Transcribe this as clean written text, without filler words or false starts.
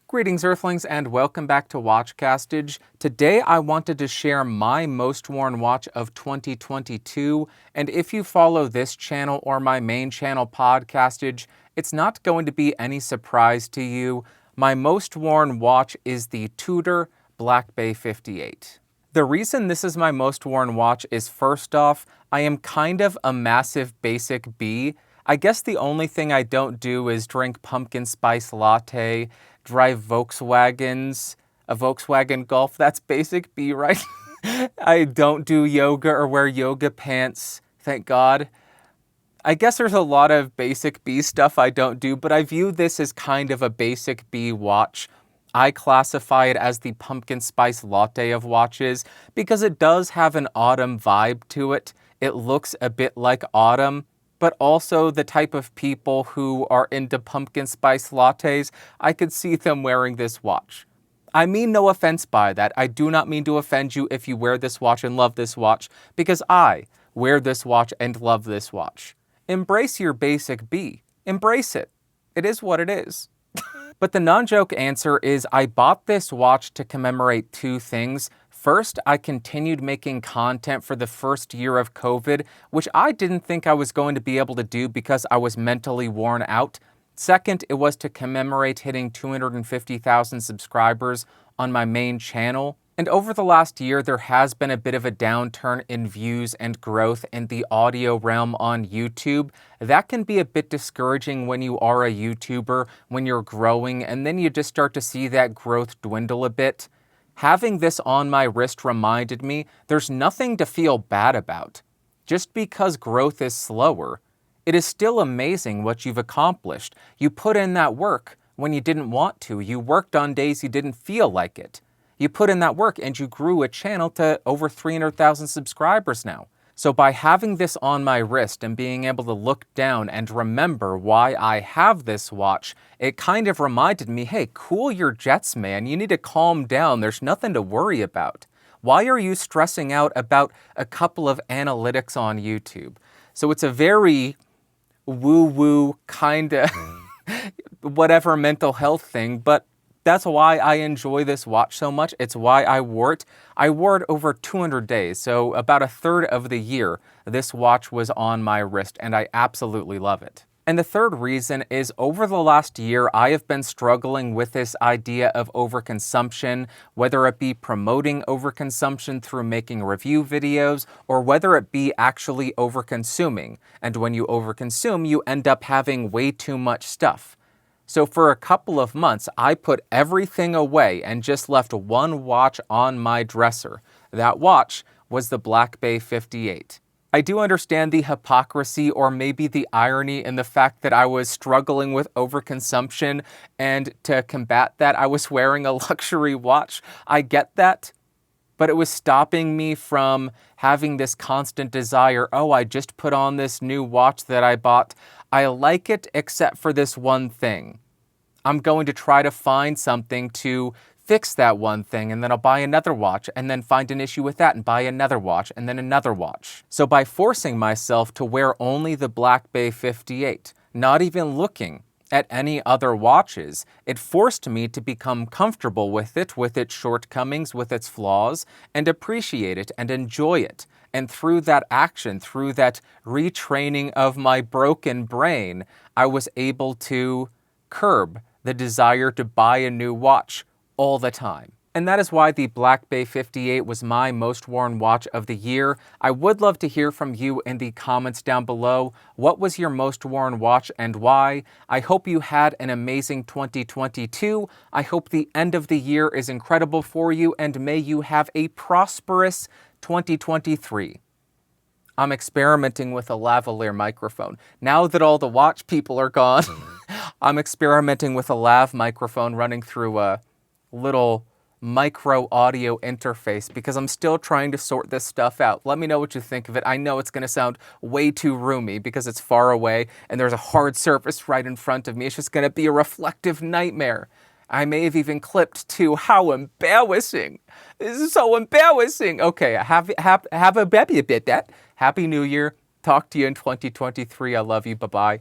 Greetings Earthlings and welcome back to Watchcastage. Today I wanted to share my most worn watch of 2022, and if you follow this channel or my main channel Podcastage, it's not going to be any surprise to you. My most worn watch is the Tudor Black Bay 58. The reason this is my most worn watch is, first off, I am kind of a massive basic bee. I guess the only thing I don't do is drink pumpkin spice latte, drive Volkswagens, a Volkswagen Golf. That's basic B, right? I don't do yoga or wear yoga pants, thank God. I guess there's a lot of basic B stuff I don't do, but I view this as kind of a basic B watch. I classify it as the pumpkin spice latte of watches because it does have an autumn vibe to it. It looks a bit like autumn, but also the type of people who are into pumpkin spice lattes, I could see them wearing this watch. I mean no offense by that. I do not mean to offend you if you wear this watch and love this watch, because I wear this watch and love this watch. Embrace your basic B. Embrace it. It is what it is. But the non-joke answer is I bought this watch to commemorate two things. First, I continued making content for the first year of COVID, which I didn't think I was going to be able to do because I was mentally worn out. Second, it was to commemorate hitting 250,000 subscribers on my main channel. And over the last year, there has been a bit of a downturn in views and growth in the audio realm on YouTube. That can be a bit discouraging when you are a YouTuber, when you're growing, and then you just start to see that growth dwindle a bit. Having this on my wrist reminded me there's nothing to feel bad about. Just because growth is slower, it is still amazing what you've accomplished. You put in that work when you didn't want to. You worked on days you didn't feel like it. You put in that work and you grew a channel to over 300,000 subscribers now. So by having this on my wrist and being able to look down and remember why I have this watch, it kind of reminded me, hey, cool your jets, man. You need to calm down. There's nothing to worry about. Why are you stressing out about a couple of analytics on YouTube? So it's a very woo-woo kind of whatever mental health thing, but that's why I enjoy this watch so much. It's why I wore it. I wore it over 200 days, so about a third of the year, this watch was on my wrist, and I absolutely love it. And the third reason is over the last year, I have been struggling with this idea of overconsumption, whether it be promoting overconsumption through making review videos, or whether it be actually overconsuming. And when you overconsume, you end up having way too much stuff. So for a couple of months, I put everything away and just left one watch on my dresser. That watch was the Black Bay 58. I do understand the hypocrisy or maybe the irony in the fact that I was struggling with overconsumption, and to combat that, I was wearing a luxury watch. I get that. But it was stopping me from having this constant desire, oh, I just put on this new watch that I bought. I like it except for this one thing. I'm going to try to find something to fix that one thing, and then I'll buy another watch, and then find an issue with that, and buy another watch, and then another watch. So by forcing myself to wear only the Black Bay 58, not even looking at any other watches, it forced me to become comfortable with its shortcomings, with its flaws, and appreciate it and enjoy it. And through that action, through that retraining of my broken brain, I was able to curb the desire to buy a new watch all the time. And that is why the Black Bay 58 was my most worn watch of the year. I would love to hear from you in the comments down below. What was your most worn watch and why? I hope you had an amazing 2022. I hope the end of the year is incredible for you, and may you have a prosperous 2023. I'm experimenting with a lavalier microphone. Now that all the watch people are gone, I'm experimenting with a lav microphone running through a little micro audio interface because I'm still trying to sort this stuff out. Let me know what you think of it. I know it's going to sound way too roomy because it's far away and there's a hard surface right in front of me. It's just going to be a reflective nightmare. I may have even clipped to how embarrassing. This is so embarrassing. Okay, have a baby bit that. Happy New Year. Talk to you in 2023. I love you. Bye-bye.